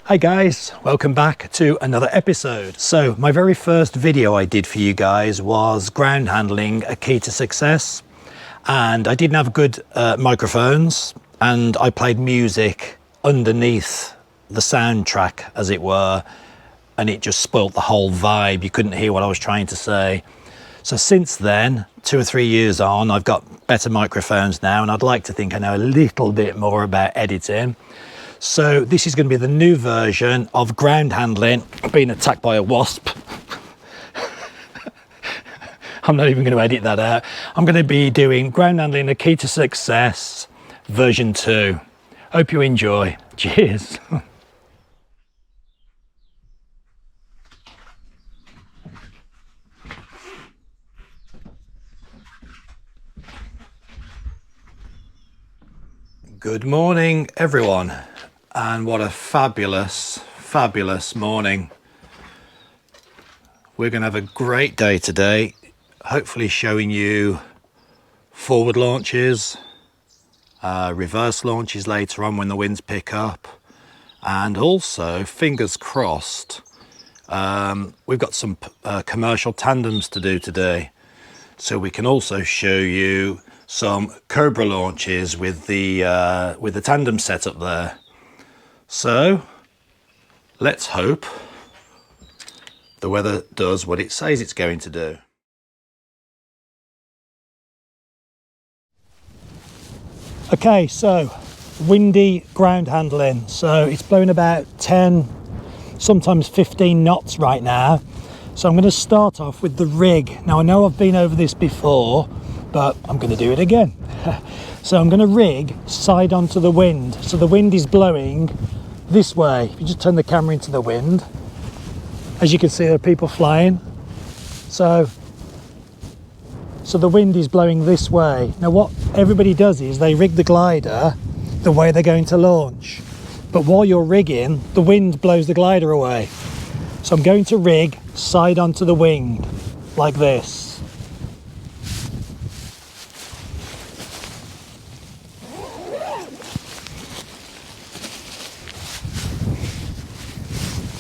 Hi guys, welcome back to another episode. So my very first video I did for you guys was ground handling, a key to success. And I didn't have good microphones, and I played music underneath the soundtrack, as it were, and it just spoilt the whole vibe. You couldn't hear what I was trying to say. So since then, 2 or 3 years on, I've got better microphones now, and I'd like to think I know a little bit more about editing. So this is going to be the new version of ground handling. Being attacked by a wasp. I'm not even going to edit that out. I'm going to be doing ground handling, a key to success, version 2. Hope you enjoy. Cheers. Good morning, everyone. And what a fabulous morning. We're going to have a great day today, hopefully showing you forward launches, reverse launches later on when the winds pick up, and also, fingers crossed, we've got some commercial tandems to do today, so we can also show you some Cobra launches with the tandem setup there. So let's hope the weather does what it says it's going to do. Okay, so windy ground handling. So it's blowing about 10, sometimes 15 knots right now. So I'm going to start off with the rig. Now I know I've been over this before, but I'm going to do it again. So I'm going to rig side onto the wind. So the wind is blowing this way. If you just turn the camera into the wind, as you can see, there are people flying. So the wind is blowing this way. Now what everybody does is they rig the glider the way they're going to launch. But while you're rigging, the wind blows the glider away. So I'm going to rig side onto the wing like this.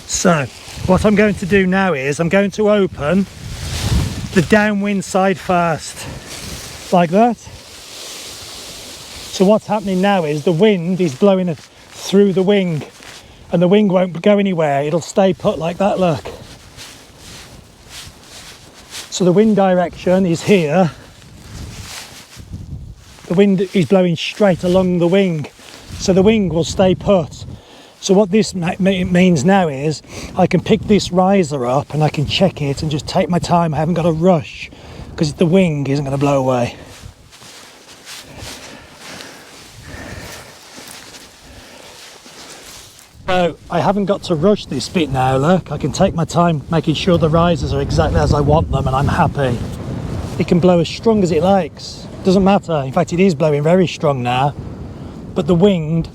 So what I'm going to do now is I'm going to open the downwind side first, like that. So what's happening now is the wind is blowing through the wing, and the wing won't go anywhere. It'll stay put like that, look. So the wind direction is here. The wind is blowing straight along the wing, so the wing will stay put. So what this means now is I can pick this riser up and I can check it and just take my time. I haven't got to rush because the wing isn't going to blow away. So I haven't got to rush this bit now, look. I can take my time making sure the risers are exactly as I want them, and I'm happy. It can blow as strong as it likes. Doesn't matter. In fact, it is blowing very strong now, but the wind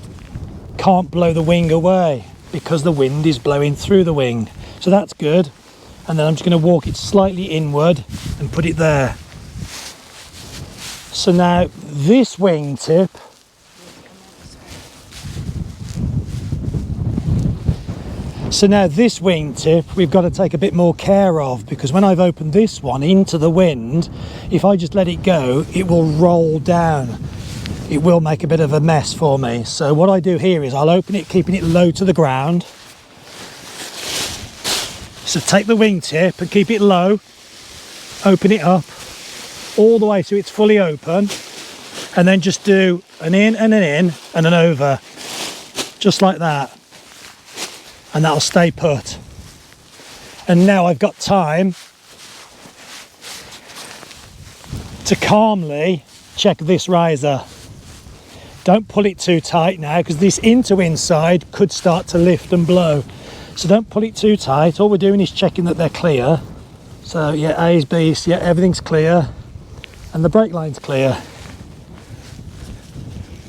can't blow the wing away because the wind is blowing through the wing. So that's good. And then I'm just going to walk it slightly inward and put it there. So now this wing tip, we've got to take a bit more care of, because when I've opened this one into the wind, if I just let it go, it will roll down. It will make a bit of a mess for me. So what I do here is I'll open it, keeping it low to the ground. So take the wingtip and keep it low, open it up all the way so it's fully open, and then just do an in and an over, just like that, and that'll stay put. And now I've got time to calmly check this riser. Don't pull it too tight now, because this inside could start to lift and blow. So don't pull it too tight. All we're doing is checking that they're clear. So yeah, A's, B's, yeah, everything's clear. And the brake line's clear.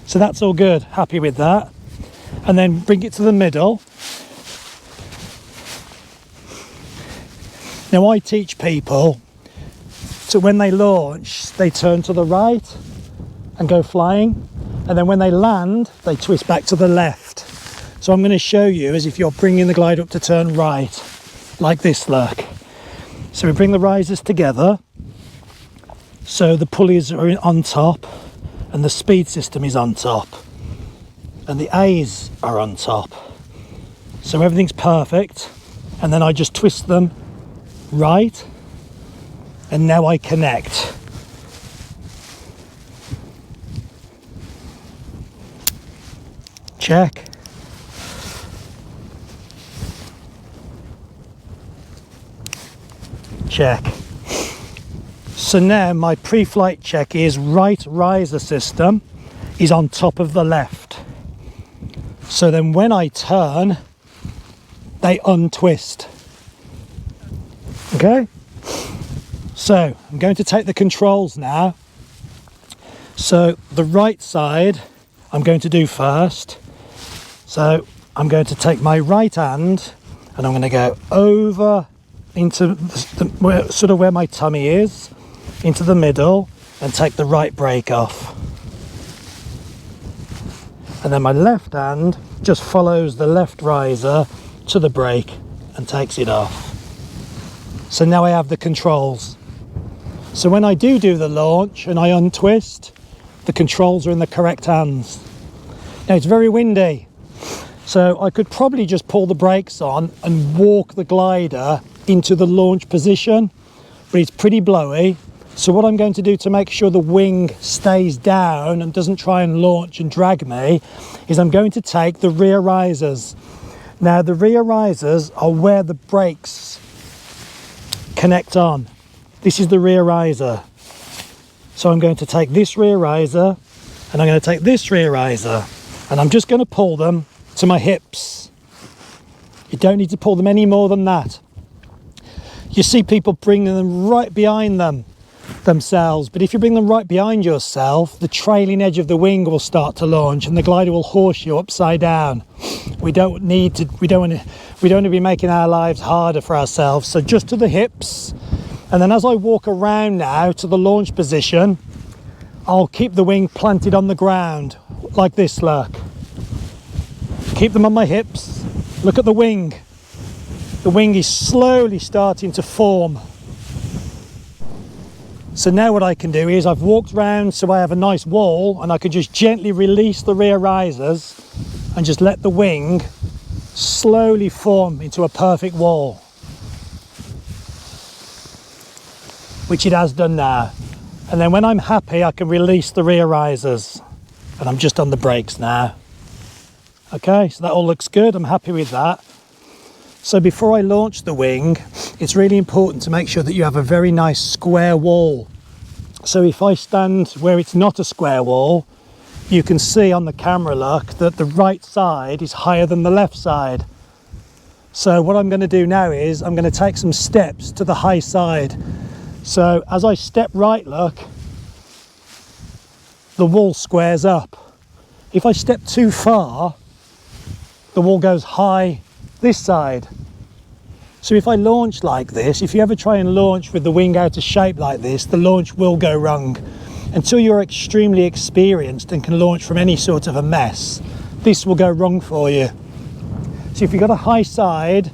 So that's all good, happy with that. And then bring it to the middle. Now I teach people, so when they launch, they turn to the right and go flying. And then when they land, they twist back to the left. So I'm going to show you as if you're bringing the glider up to turn right, like this, look. So we bring the risers together, so the pulleys are on top and the speed system is on top and the A's are on top. So everything's perfect, and then I just twist them right, and now I connect. Check. Check. So now my pre-flight check is right riser system is on top of the left. So then when I turn, they untwist. Okay? So I'm going to take the controls now. So the right side I'm going to do first. So I'm going to take my right hand and I'm going to go over into sort of where my tummy is, into the middle, and take the right brake off. And then my left hand just follows the left riser to the brake and takes it off. So now I have the controls. So when I do the launch and I untwist, the controls are in the correct hands. Now it's very windy, so I could probably just pull the brakes on and walk the glider into the launch position, but it's pretty blowy. So what I'm going to do to make sure the wing stays down and doesn't try and launch and drag me is I'm going to take the rear risers. Now the rear risers are where the brakes connect on. This is the rear riser. So I'm going to take this rear riser and I'm going to take this rear riser and I'm just going to pull them to my hips. You don't need to pull them any more than that. You see people bringing them right behind themselves, but if you bring them right behind yourself, the trailing edge of the wing will start to launch and the glider will horse you upside down. We don't want to be making our lives harder for ourselves. So just to the hips, and then as I walk around now to the launch position, I'll keep the wing planted on the ground like this, look. Keep them on my hips. Look at the wing. The wing is slowly starting to form. So now what I can do is I've walked round so I have a nice wall, and I can just gently release the rear risers and just let the wing slowly form into a perfect wall, which it has done now. And then when I'm happy, I can release the rear risers, and I'm just on the brakes now. Okay, so that all looks good. I'm happy with that. So before I launch the wing, it's really important to make sure that you have a very nice square wall. So if I stand where it's not a square wall, you can see on the camera, look, that the right side is higher than the left side. So what I'm going to do now is I'm going to take some steps to the high side. So as I step right, look, the wall squares up. If I step too far, the wall goes high this side. So if I launch like this, if you ever try and launch with the wing out of shape like this, the launch will go wrong. Until you're extremely experienced and can launch from any sort of a mess, this will go wrong for you. So if you've got a high side,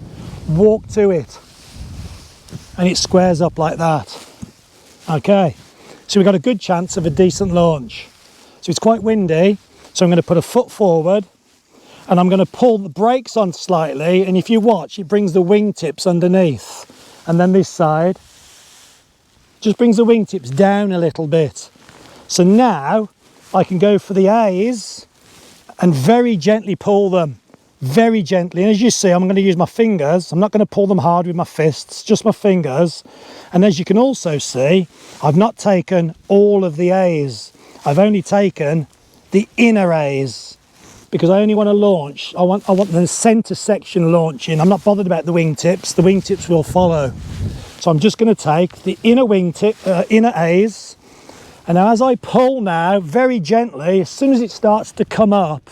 walk to it and it squares up like that. Okay, so we've got a good chance of a decent launch. So it's quite windy, so I'm going to put a foot forward and I'm going to pull the brakes on slightly, and if you watch, it brings the wingtips underneath, and then this side just brings the wingtips down a little bit. So now I can go for the A's and very gently pull them, very gently. And as you see, I'm going to use my fingers. I'm not going to pull them hard with my fists, just my fingers. And as you can also see, I've not taken all of the A's. I've only taken the inner A's, because I only want to launch, I want the centre section launching. I'm not bothered about the wingtips. The wingtips will follow. So I'm just going to take the inner inner A's, and now as I pull now, very gently, as soon as it starts to come up,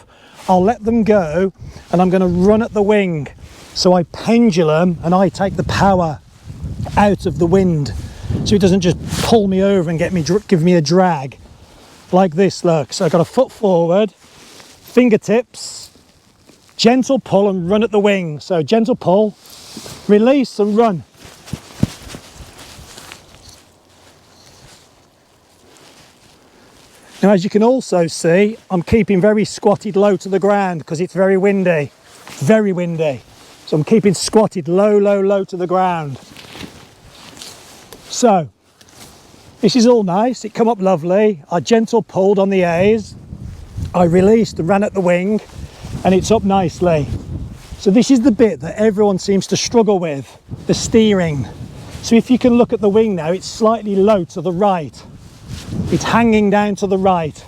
I'll let them go, and I'm going to run at the wing. So I pendulum, and I take the power out of the wind, so it doesn't just pull me over and give me a drag like this, look. So I've got a foot forward, fingertips, Gentle pull and run at the wing. So gentle pull, release and run. Now, as you can also see, I'm keeping very squatted low to the ground because it's very windy, very windy. So I'm keeping squatted low, low, low to the ground. So this is all nice. It come up lovely. I gentle pulled on the A's. I released and ran at the wing, and it's up nicely. So this is the bit that everyone seems to struggle with, the steering. So if you can look at the wing now, it's slightly low to the right. It's hanging down to the right.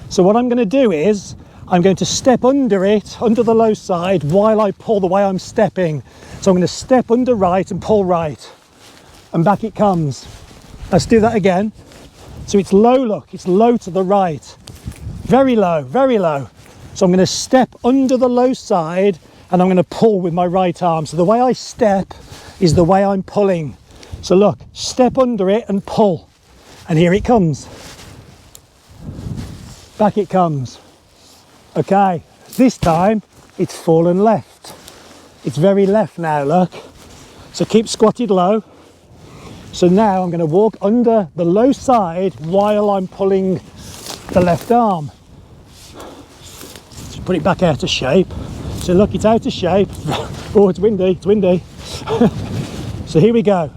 So what I'm going to do is I'm going to step under it, under the low side, while I pull the way I'm stepping. So I'm going to step under right and pull right, and back it comes. Let's do that again. So it's low, look, it's low to the right. Very low, very low. So I'm going to step under the low side and I'm going to pull with my right arm. So the way I step is the way I'm pulling. So look, step under it and pull. And here it comes. Back it comes. Okay, this time it's fallen left. It's very left now, look. So keep squatted low. So now I'm going to walk under the low side while I'm pulling the left arm. Just put it back out of shape. So look, it's out of shape. Oh, it's windy, it's windy. So here we go.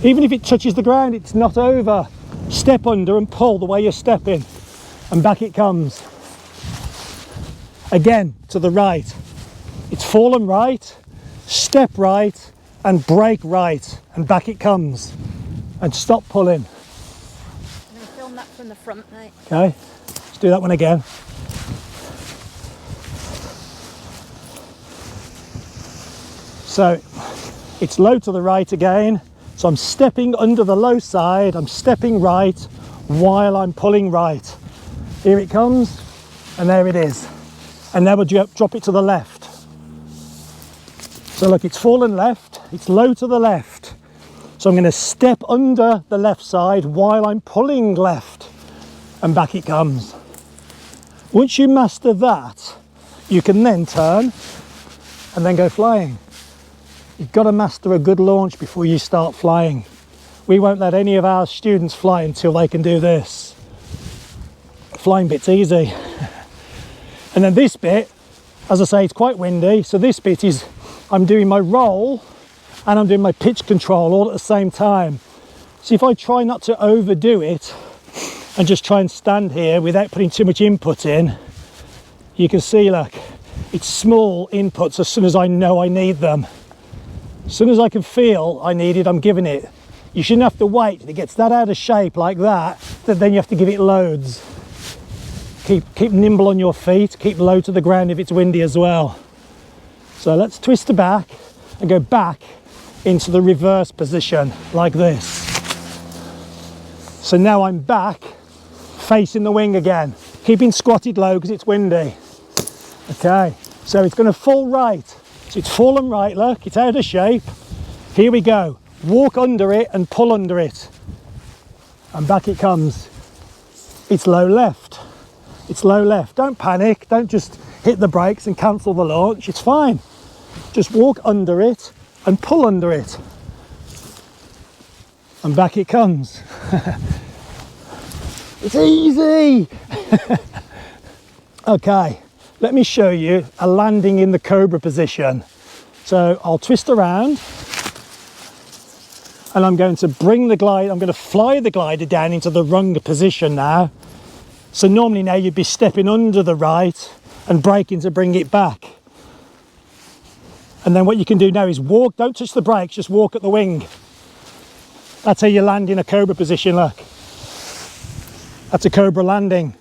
Even if it touches the ground, it's not over. Step under and pull the way you're stepping, and back it comes. Again, to the right. It's fallen right, step right, and brake right, and back it comes. And stop pulling. I'm going to film that from the front, mate. Okay, let's do that one again. So it's low to the right again. So I'm stepping under the low side, I'm stepping right while I'm pulling right. Here it comes, and there it is. And now we'll drop it to the left. So look, it's fallen left, it's low to the left. So I'm going to step under the left side while I'm pulling left, and back it comes. Once you master that, you can then turn and then go flying. You've got to master a good launch before you start flying. We won't let any of our students fly until they can do this. Flying bit's easy. And then this bit, as I say, it's quite windy. So this bit is, I'm doing my roll and I'm doing my pitch control all at the same time. So if I try not to overdo it and just try and stand here without putting too much input in, you can see, look, it's small inputs as soon as I know I need them. As soon as I can feel I need it, I'm giving it. You shouldn't have to wait till it gets that out of shape like that, then you have to give it loads. Keep nimble on your feet, keep low to the ground if it's windy as well. So let's twist the back and go back into the reverse position like this. So now I'm back facing the wing again, keeping squatted low because it's windy. Okay, so it's going to fall right. So it's fallen right, look, it's out of shape. Here we go. Walk under it and pull under it. And back it comes. It's low left. It's low left. Don't panic. Don't just hit the brakes and cancel the launch. It's fine. Just walk under it and pull under it. And back it comes. It's easy. Okay. Let me show you a landing in the cobra position. So I'll twist around and I'm going to bring the glide, I'm going to fly the glider down into the rung position now. So normally now you'd be stepping under the right and braking to bring it back. And then what you can do now is walk, don't touch the brakes, just walk at the wing. That's how you land in a cobra position, look. That's a cobra landing.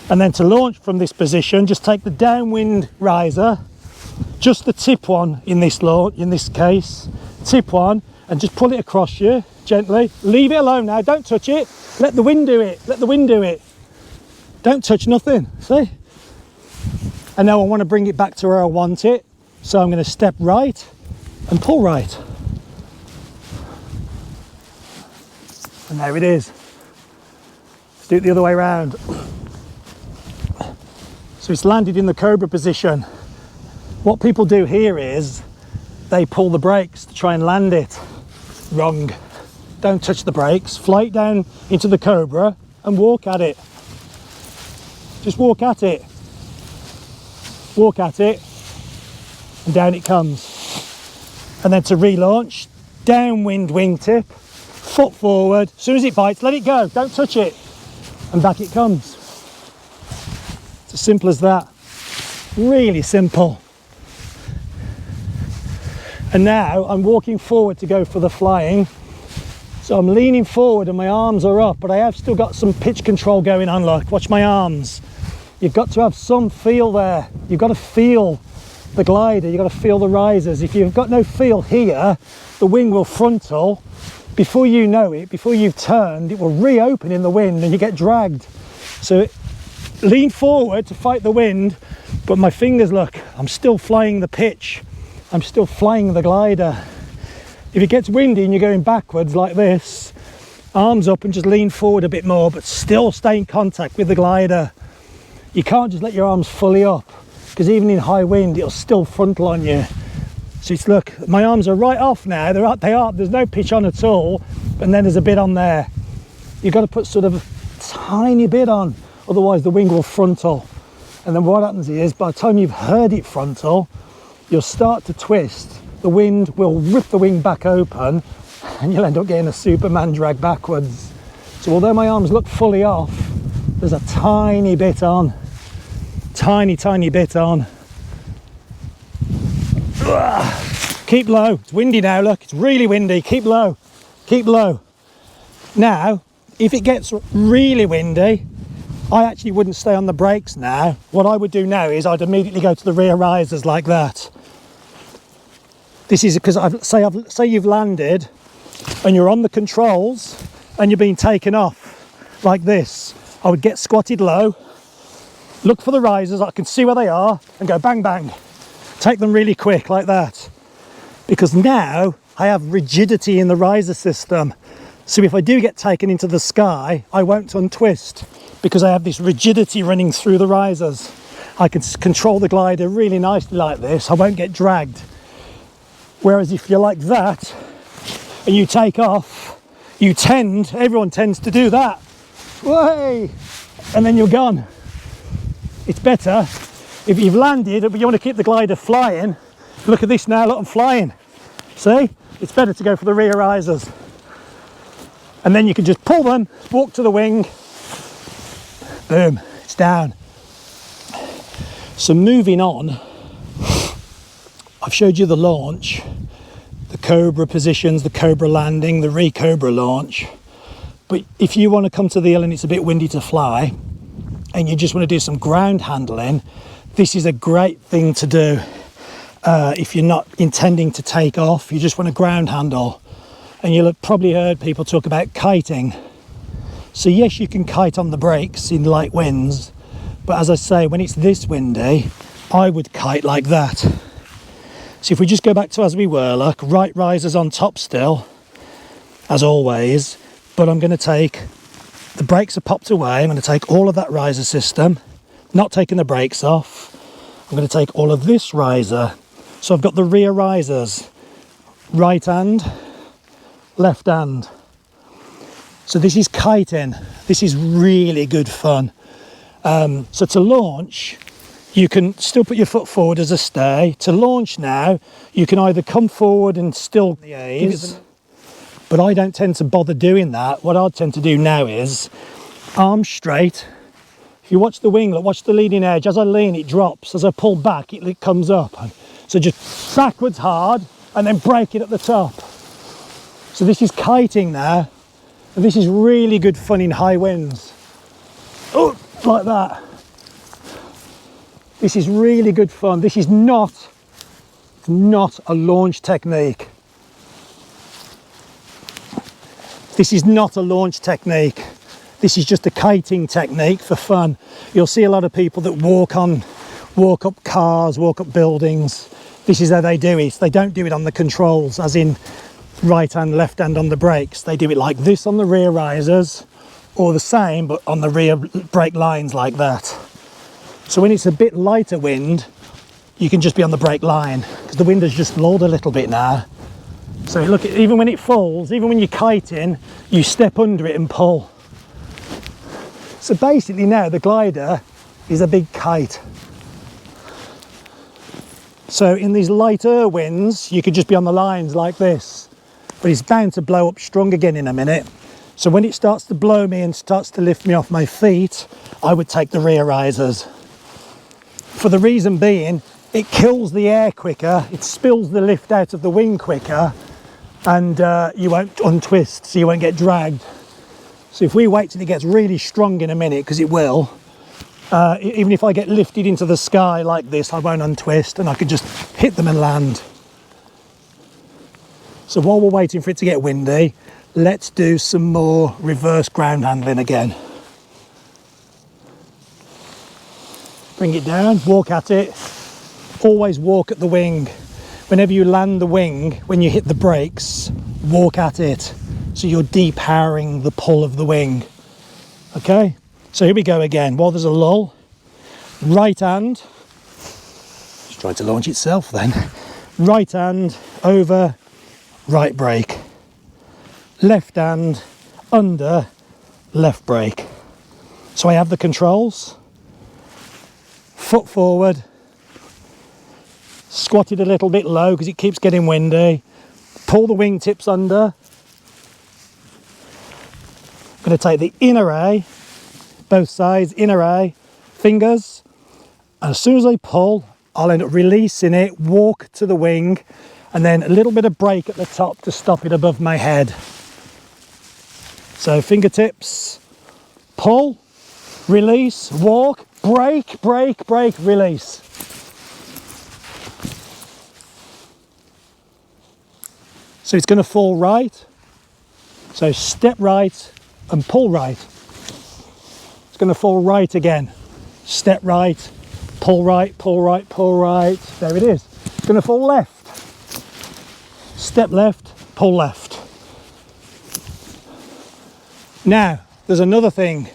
And then to launch from this position, just take the downwind riser, just the tip one in this launch, in this case, tip one, and just pull it across you gently. Leave it alone now, don't touch it. Let the wind do it, let the wind do it. Don't touch nothing, see? And now I want to bring it back to where I want it. So I'm going to step right and pull right. And there it is. Let's do it the other way around. So it's landed in the cobra position. What people do here is they pull the brakes to try and land it. Wrong. Don't touch the brakes. Fly it down into the Cobra and walk at it. Just walk at it. Walk at it. And down it comes. And then to relaunch, downwind wingtip, foot forward. As soon as it bites, let it go. Don't touch it. And back it comes. It's as simple as that. Really simple. And now I'm walking forward to go for the flying. So I'm leaning forward and my arms are up, but I have still got some pitch control going on. Look, watch my arms. You've got to have some feel there. You've got to feel the glider, you've got to feel the risers. If you've got no feel here, the wing will frontal. Before you know it, before you've turned, it will reopen in the wind and you get dragged. So lean forward to fight the wind, but my fingers, look, I'm still flying the pitch. I'm still flying the glider. If it gets windy and you're going backwards like this, arms up and just lean forward a bit more, but still stay in contact with the glider. You can't just let your arms fully up, because even in high wind, it'll still frontal on you. So it's, look, my arms are right off now. There's no pitch on at all, and then there's a bit on there. You've got to put sort of a tiny bit on, otherwise the wing will frontal. And then what happens is, by the time you've heard it frontal, you'll start to twist. The wind will rip the wing back open and you'll end up getting a Superman drag backwards. So although my arms look fully off, there's a tiny bit on. Tiny bit on. Ugh. Keep low. It's windy now, look. It's really windy. Keep low. Keep low. Now, if it gets really windy, I actually wouldn't stay on the brakes now. What I would do now is I'd immediately go to the rear risers like that. This is because say you've landed and you're on the controls and you're being taken off like this. I would get squatted low, look for the risers, I can see where they are, and go bang bang. Take them really quick like that. Because now I have rigidity in the riser system. So if I do get taken into the sky, I won't untwist because I have this rigidity running through the risers. I can control the glider really nicely like this. I won't get dragged. Whereas if you're like that and you take off, everyone tends to do that. Way! And then you're gone. It's better if you've landed, but you want to keep the glider flying. Look at this now, look, I'm flying. See? It's better to go for the rear risers. And then you can just pull them, walk to the wing, boom, it's down. So moving on, I've showed you the launch, the Cobra positions, the Cobra landing, the re-Cobra launch. But if you want to come to the hill and it's a bit windy to fly, and you just want to do some ground handling, this is a great thing to do. If you're not intending to take off, you just want to ground handle. And you'll have probably heard people talk about kiting. So yes, you can kite on the brakes in light winds, but as I say, when it's this windy, I would kite like that. So if we just go back to as we were, look, right risers on top still, as always, but I'm going to take, the brakes are popped away, I'm going to take all of that riser system, not taking the brakes off, I'm going to take all of this riser, so I've got the rear risers, right hand, left hand. So this is kiting, this is really good fun. So to launch, you can still put your foot forward as a stay. To launch now, you can either come forward and still the A's, but I don't tend to bother doing that. What I tend to do now is arms straight. If you watch the wing, look, watch the leading edge. As I lean, it drops. As I pull back, it comes up. So just backwards hard and then break it at the top. So this is kiting now. And this is really good fun in high winds. Oh, like that. This is really good fun. This is not a launch technique. This is not a launch technique. This is just a kiting technique for fun. You'll see a lot of people that walk up cars, walk up buildings. This is how they do it. They don't do it on the controls, as in right hand, left hand on the brakes. They do it like this on the rear risers, or the same, but on the rear brake lines like that. So when it's a bit lighter wind, you can just be on the brake line because the wind has just lulled a little bit now. So look, even when it falls, even when you're kiting, you step under it and pull. So basically now the glider is a big kite. So in these lighter winds, you could just be on the lines like this, but it's bound to blow up strong again in a minute. So when it starts to blow me and starts to lift me off my feet, I would take the rear risers. For the reason being, it kills the air quicker, it spills the lift out of the wing quicker, and you won't untwist, so you won't get dragged. So if we wait till it gets really strong in a minute, because it will, even if I get lifted into the sky like this, I won't untwist and I can just hit them and land. So while we're waiting for it to get windy, let's do some more reverse ground handling again. Bring it down, walk at it. Always walk at the wing. Whenever you land the wing, when you hit the brakes, walk at it. So you're depowering the pull of the wing. Okay, so here we go again. While there's a lull, right hand, just try to launch itself then. Right hand over, right brake. Left hand under, left brake. So I have the controls. Foot forward. Squat it a little bit low because it keeps getting windy. Pull the wingtips under. I'm going to take the inner A, both sides, inner A, fingers. And as soon as I pull, I'll end up releasing it, walk to the wing, and then a little bit of brake at the top to stop it above my head. So fingertips, pull, release, walk, brake, brake, brake, release. So it's going to fall right. So step right and pull right. It's going to fall right again. Step right, pull right, pull right, pull right. There it is. It's going to fall left. Step left, pull left. Now, there's another thing.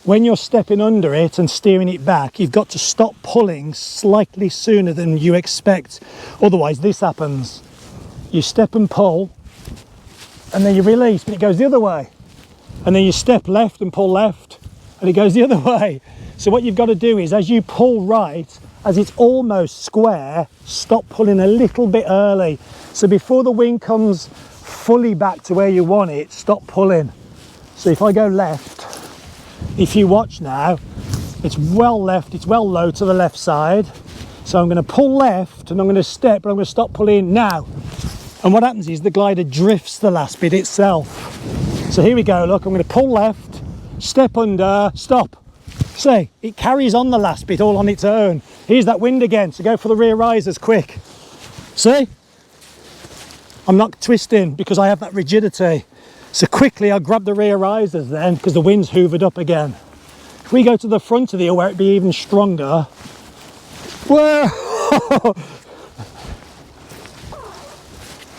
When you're stepping under it and steering it back, you've got to stop pulling slightly sooner than you expect. Otherwise, this happens. You step and pull, and then you release, but it goes the other way. And then you step left and pull left, and it goes the other way. So what you've got to do is, as you pull right, as it's almost square, stop pulling a little bit early. So before the wing comes fully back to where you want it, stop pulling. So if I go left, if you watch now, it's well left, it's well low to the left side. So I'm going to pull left and I'm going to step, but I'm going to stop pulling now. And what happens is the glider drifts the last bit itself. So here we go, look, I'm going to pull left, step under, stop. See, it carries on the last bit all on its own. Here's that wind again, so go for the rear risers quick. See? I'm not twisting because I have that rigidity. So quickly I'll grab the rear risers then because the wind's hoovered up again. If we go to the front of the where it'd be even stronger. Whoa!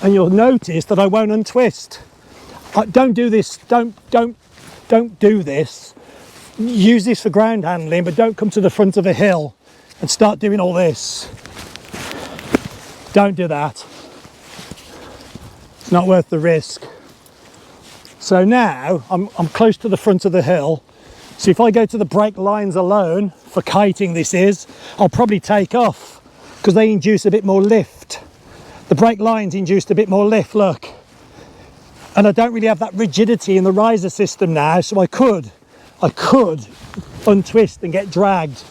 And you'll notice that I won't untwist. Don't do this, don't do this. Use this for ground handling, but don't come to the front of a hill and start doing all this. Don't do that. It's not worth the risk. So now I'm close to the front of the hill. So if I go to the brake lines alone, for kiting this is, I'll probably take off because they induce a bit more lift. The brake lines induced a bit more lift, look. And I don't really have that rigidity in the riser system now, so I could untwist and get dragged.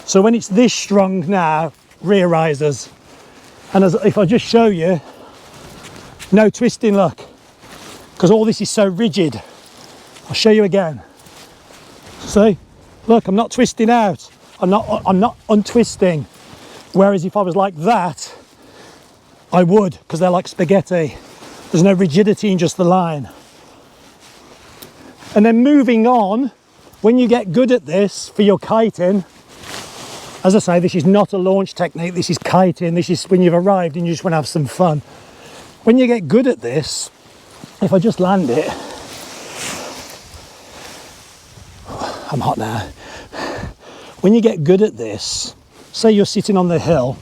So when it's this strong now, rear risers. And if I just show you, no twisting, look, because all this is so rigid. I'll show you again. See, look, I'm not twisting out. I'm not untwisting. Whereas if I was like that, I would, because they're like spaghetti. There's no rigidity in just the line. And then moving on, when you get good at this for your kiting, as I say, this is not a launch technique, this is kiting, this is when you've arrived and you just want to have some fun. When you get good at this, if I just land it, I'm hot now. When you get good at this, say you're sitting on the hill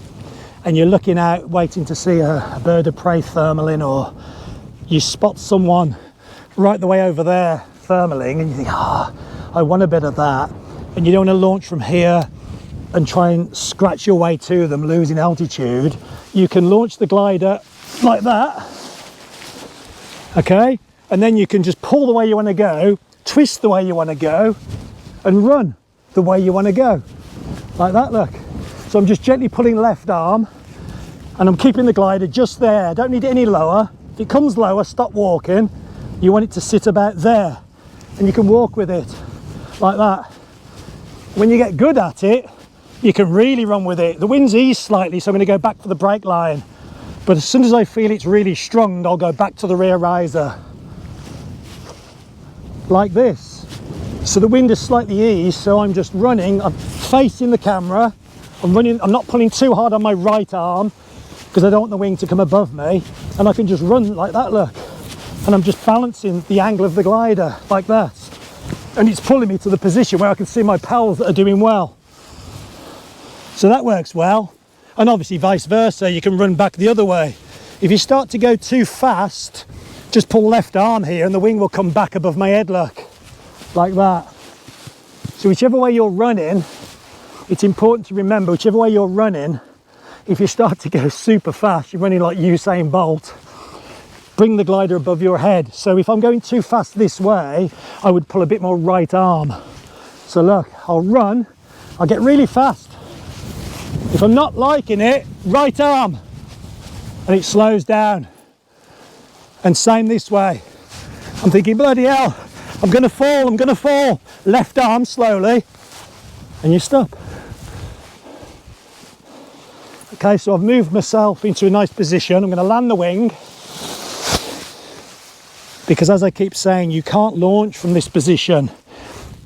and you're looking out waiting to see a bird of prey thermaling, or you spot someone right the way over there thermaling and you think, I want a bit of that, and you don't want to launch from here and try and scratch your way to them, losing altitude, you can launch the glider like that, okay, and then you can just pull the way you want to go, twist the way you want to go, and run the way you want to go, like that, look. So I'm just gently pulling left arm and I'm keeping the glider just there. I don't need it any lower. If it comes lower, stop walking. You want it to sit about there, and you can walk with it like that. When you get good at it, you can really run with it. The wind's eased slightly, so I'm going to go back for the brake line. But as soon as I feel it's really strong, I'll go back to the rear riser. Like this. So the wind is slightly eased, so I'm just running. I'm facing the camera. I'm running. I'm not pulling too hard on my right arm because I don't want the wing to come above me. And I can just run like that, look. And I'm just balancing the angle of the glider like that. And it's pulling me to the position where I can see my pals that are doing well. So that works well. And obviously vice versa, you can run back the other way. If you start to go too fast, just pull left arm here and the wing will come back above my head, look, like that. So whichever way you're running, it's important to remember, whichever way you're running, if you start to go super fast, you're running like Usain Bolt, bring the glider above your head. So if I'm going too fast this way, I would pull a bit more right arm. So look, I'll run, I'll get really fast. If I'm not liking it, right arm, and it slows down. And same this way. I'm thinking, bloody hell, I'm gonna fall. Left arm slowly, and you stop. Okay, so I've moved myself into a nice position. I'm gonna land the wing, because as I keep saying, you can't launch from this position.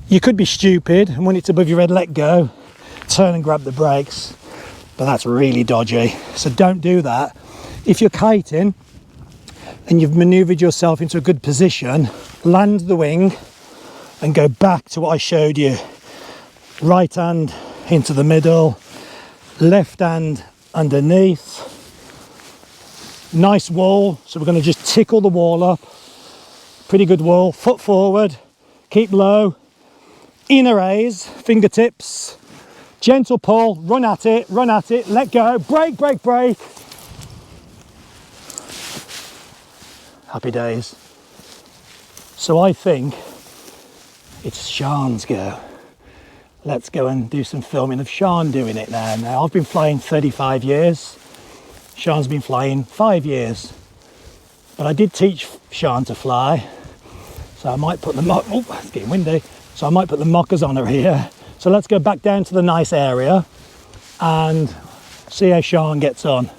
You could be stupid, and when it's above your head, let go, turn and grab the brakes, but that's really dodgy, so don't do that. If you're kiting and you've maneuvered yourself into a good position, land the wing and go back to what I showed you. Right hand into the middle, left hand underneath. Nice wall, so we're going to just tickle the wall up. Pretty good wall. Foot forward, keep low, inner raise, fingertips, gentle pull, run at it, let go, brake, brake, brake. Happy days. So I think it's Sean's go. Let's go and do some filming of Sean doing it now. Now, I've been flying 35 years. Sean's been flying 5 years. But I did teach Sean to fly. So I might put the it's getting windy. So I might put the mockers on her here. So let's go back down to the nice area and see how Sean gets on.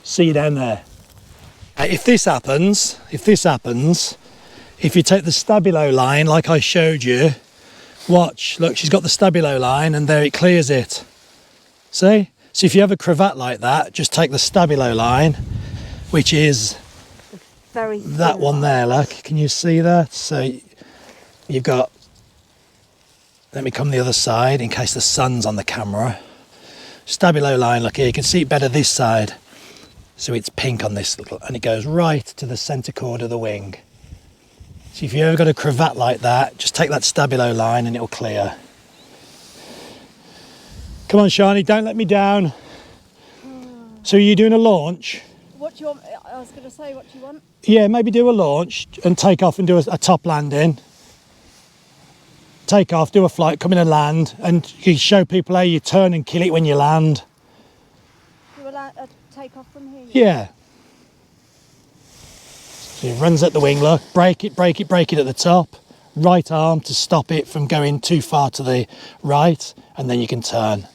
See you down there. If this happens, if you take the stabilo line like I showed you, watch, look, she's got the stabilo line and there it clears it. See? So if you have a cravat like that, just take the stabilo line, which is very that one there, look. Can you see that? So you've got, let me come the other side in case the sun's on the camera. Stabilo line, look here, you can see it better this side. So it's pink on this little, and it goes right to the centre chord of the wing. So if you've ever got a cravat like that, just take that stabilo line and it'll clear. Come on, Shani, don't let me down. So are you doing a launch? What do you want? I was going to say, what do you want? Yeah, maybe do a launch and take off and do a top landing. Take off, do a flight, come in and land, and you show people how you turn and kill it when you land. Do a take off from here? Yeah. So it runs at the wing, look, break it at the top. Right arm to stop it from going too far to the right, and then you can turn.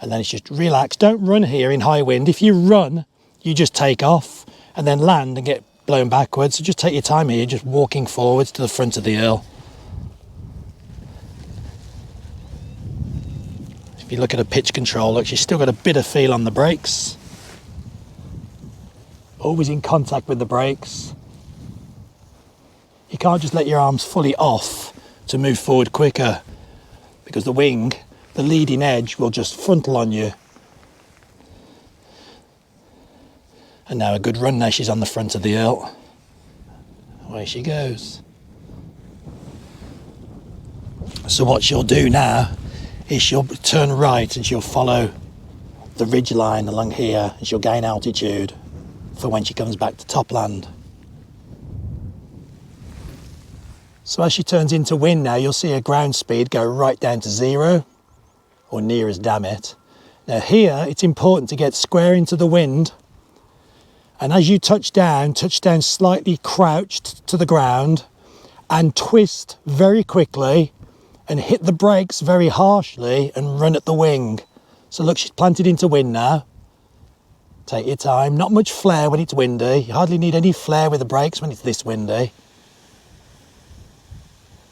And then it's just relax. Don't run here in high wind. If you run, you just take off and then land and get blown backwards. So just take your time here, just walking forwards to the front of the hill. If you look at a pitch control, look, she's still got a bit of feel on the brakes. Always in contact with the brakes. You can't just let your arms fully off to move forward quicker, because the wing the leading edge will just frontal on you. And now a good run. Now she's on the front of the eel. Away she goes. So what she'll do now is she'll turn right and she'll follow the ridge line along here, and she'll gain altitude for when she comes back to topland. So as she turns into wind now, you'll see her ground speed go right down to 0, or near as damn it. Now here, it's important to get square into the wind, and as you touch down slightly crouched to the ground, and twist very quickly, and hit the brakes very harshly, and run at the wing. So look, she's planted into wind now. Take your time, not much flare when it's windy. You hardly need any flare with the brakes when it's this windy.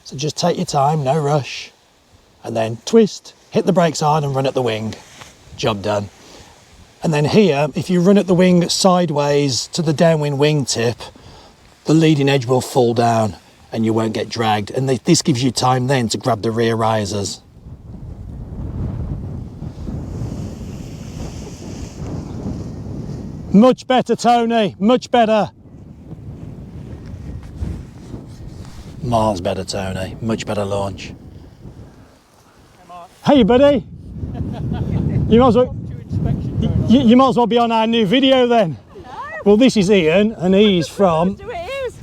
So just take your time, no rush. And then twist, hit the brakes hard and run at the wing. Job done. And then here, if you run at the wing sideways to the downwind wingtip, the leading edge will fall down and you won't get dragged. And this gives you time then to grab the rear risers. Much better, Tony, much better. Miles better, Tony, much better launch. Hey, buddy. You might as well, you might as well be on our new video then. No. Well, this is Ian, and he's from the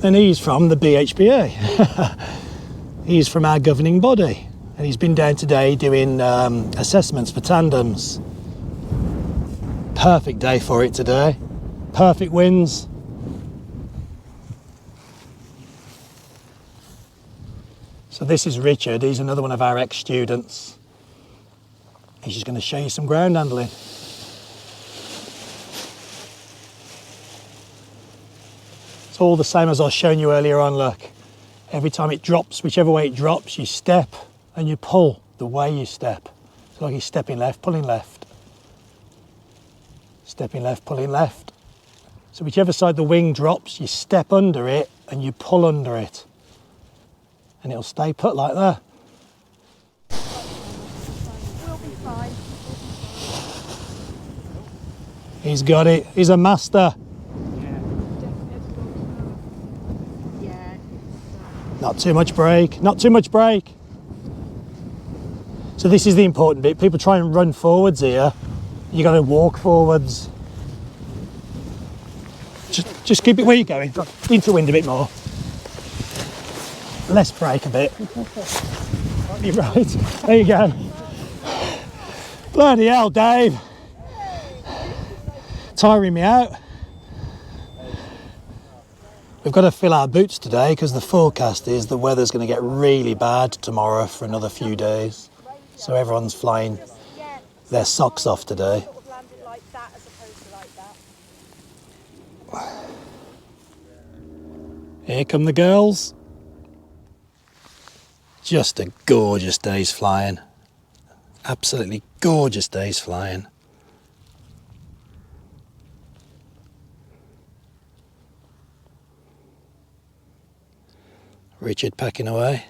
BHPA. He's from our governing body, and he's been down today doing assessments for tandems. Perfect day for it today. Perfect winds. So this is Richard. He's another one of our ex-students. He's just going to show you some ground handling. It's all the same as I was showing you earlier on, look. Every time it drops, whichever way it drops, you step and you pull the way you step. So like you're stepping left, pulling left. Stepping left, pulling left. So whichever side the wing drops, you step under it and you pull under it. And it'll stay put like that. We'll be fine. He's got it. He's a master. Yeah. Not too much brake. Not too much brake. So this is the important bit. People try and run forwards here. You got to walk forwards. Just keep it where you're going. Into wind a bit more. Less brake a bit. You're right. There you go. Bloody hell, Dave. Tiring me out. We've got to fill our boots today because the forecast is the weather's going to get really bad tomorrow for another few days. So everyone's flying their socks off today. Here come the girls. Just a gorgeous day's flying. Absolutely gorgeous day's flying. Richard packing away.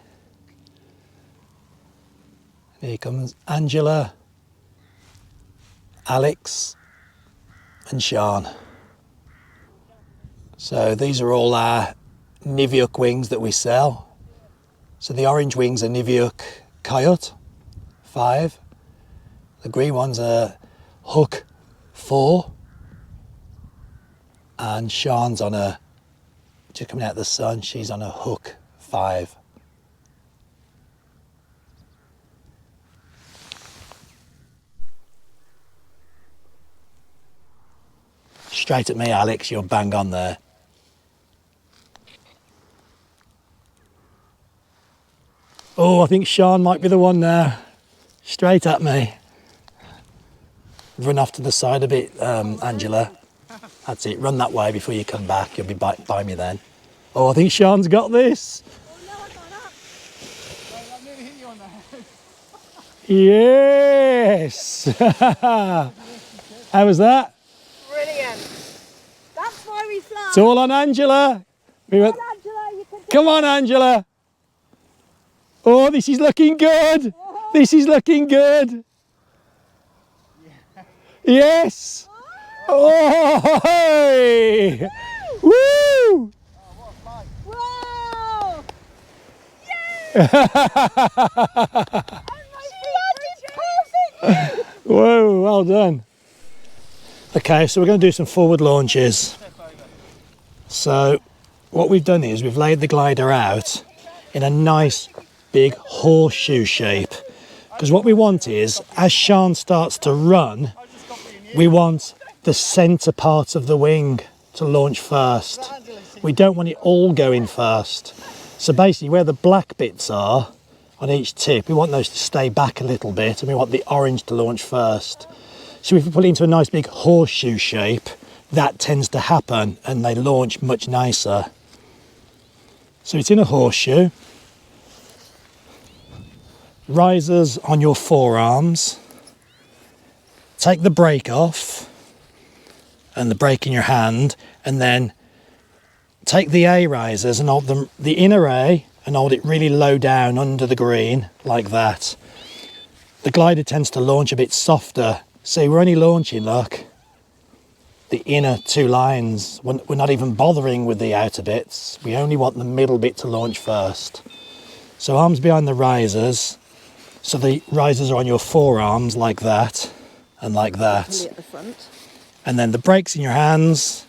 Here comes Angela, Alex and Sean. So these are all our Niviuk wings that we sell. So the orange wings are Niviuk Coyote 5. The green ones are Hook 4. And Sean's on a, just coming out of the sun, she's on a Hook 5. Straight at me, Alex, you're bang on there. Oh, I think Sean might be the one now. Straight at me. Run off to the side a bit, Angela. That's it, run that way before you come back. You'll be by me then. Oh, I think Sean's got this. Oh no, I got up. I'm nearly hit you on the head. Yes! How was that? Brilliant. That's why we fly. It's all on Angela. We went, Angela, you can come on, Angela. Oh, this is looking good. This is looking good. Yes. Oh, hey. Woo! Wow! Perfect! Whoa, well done. Okay, so we're going to do some forward launches. So what we've done is we've laid the glider out in a nice big horseshoe shape, because what we want is, as Sean starts to run, we want the centre part of the wing to launch first. We don't want it all going first. So basically where the black bits are on each tip, we want those to stay back a little bit, and we want the orange to launch first. So if we put it into a nice big horseshoe shape, that tends to happen and they launch much nicer. So it's in a horseshoe. Risers on your forearms. Take the brake off and the brake in your hand, and then take the A risers and hold them, the inner A, and hold it really low down under the green like that. The glider tends to launch a bit softer. See, we're only launching, look, the inner two lines. We're not even bothering with the outer bits. We only want the middle bit to launch first. So arms behind the risers. So the risers are on your forearms like that and like that. At the front. And then the brakes in your hands.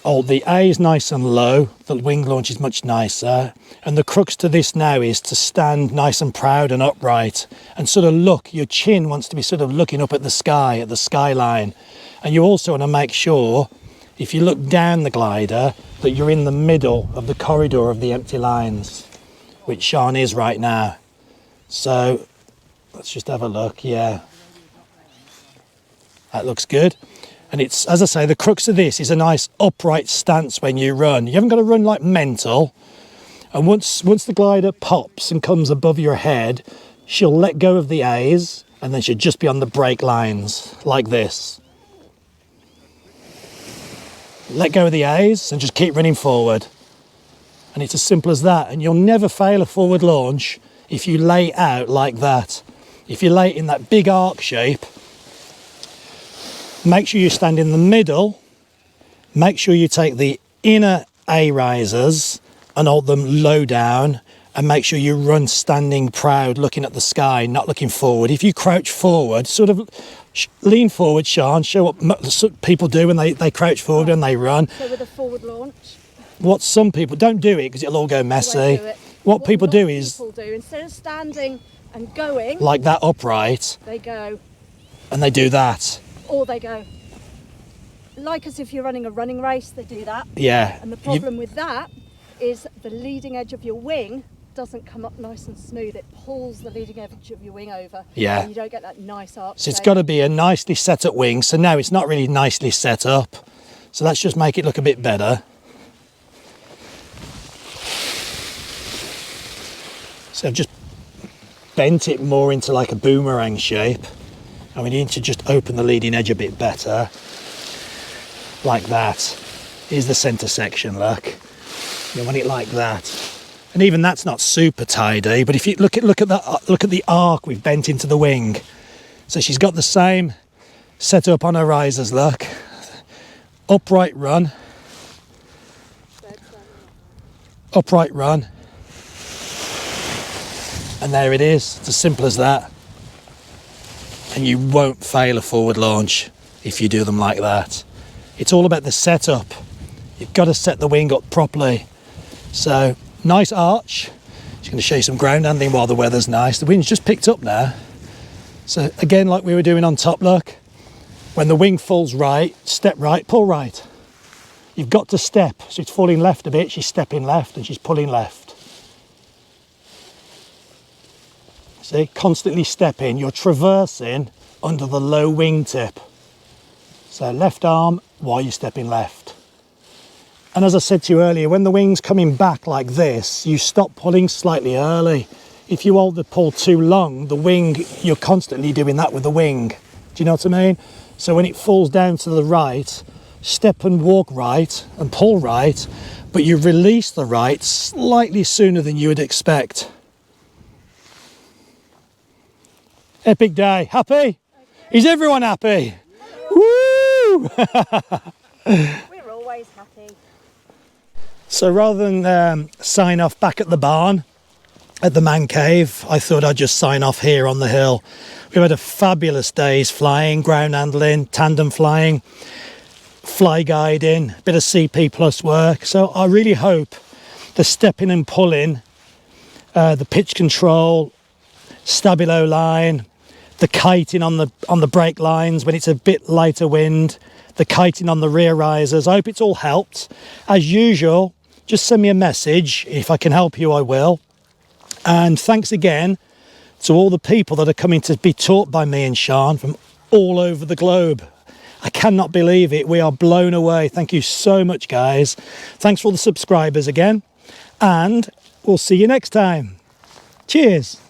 Hold the A is nice and low. The wing launch is much nicer. And the crux to this now is to stand nice and proud and upright and sort of look. Your chin wants to be sort of looking up at the sky, at the skyline. And you also want to make sure, if you look down the glider, that you're in the middle of the corridor of the empty lines, which Sean is right now. So let's just have a look. Yeah, that looks good. And it's, as I say, the crux of this is a nice upright stance when you run. You haven't got to run like mental. And once the glider pops and comes above your head, she'll let go of the A's, and then she'll just be on the brake lines like this. Let go of the A's and just keep running forward. And it's as simple as that. And you'll never fail a forward launch if you lay it out like that. If you lay it in that big arc shape, make sure you stand in the middle. Make sure you take the inner A risers and hold them low down, and make sure you run standing proud, looking at the sky, not looking forward. If you crouch forward, sort of lean forward, Sean, show what people do when they crouch forward and they run. So with a forward launch. What some people, don't do it because it'll all go messy. What people do is, instead of standing and going like that upright, they go, and they do that. or they go like as if you're running a running race. They do that. Yeah. And the problem with that is the leading edge of your wing doesn't come up nice and smooth. It pulls the leading edge of your wing over. Yeah. And you don't get that nice arc. So it's got to be a nicely set up wing. So now it's not really nicely set up. So let's just make it look a bit better. So I've just bent it more into like a boomerang shape. And we need to just open the leading edge a bit better. Like that. Here's the centre section, look. You want it like that. And even that's not super tidy, but if you look at the arc we've bent into the wing. So she's got the same setup on her risers, look. Upright run. Upright run. And there it is. It's as simple as that. And you won't fail a forward launch if you do them like that. It's all about the setup. You've got to set the wing up properly. So, nice arch. Just going to show you some ground handling while the weather's nice. The wind's just picked up now. So again, like we were doing on top, look. When the wing falls right, step right, pull right. You've got to step. So it's falling left a bit, she's stepping left and she's pulling left. See, constantly stepping. You're traversing under the low wing tip. So left arm while you're stepping left. And as I said to you earlier, when the wing's coming back like this, you stop pulling slightly early. If you hold the pull too long, the wing, you're constantly doing that with the wing. Do you know what I mean? So when it falls down to the right, step and walk right and pull right, but you release the right slightly sooner than you would expect. Epic day. Happy? Is everyone happy? Woo! We're always happy. So rather than sign off back at the barn, at the man cave, I thought I'd just sign off here on the hill. We've had a fabulous days flying, ground handling, tandem flying, fly guiding, a bit of CP plus work. So I really hope the stepping and pulling, the pitch control, stabilo line, the kiting on the brake lines when it's a bit lighter wind, the kiting on the rear risers, I hope it's all helped. As usual, just send me a message. If I can help you, I will. And thanks again to all the people that are coming to be taught by me and Sean from all over the globe. I cannot believe it. We are blown away. Thank you so much, guys. Thanks for all the subscribers again. And we'll see you next time. Cheers.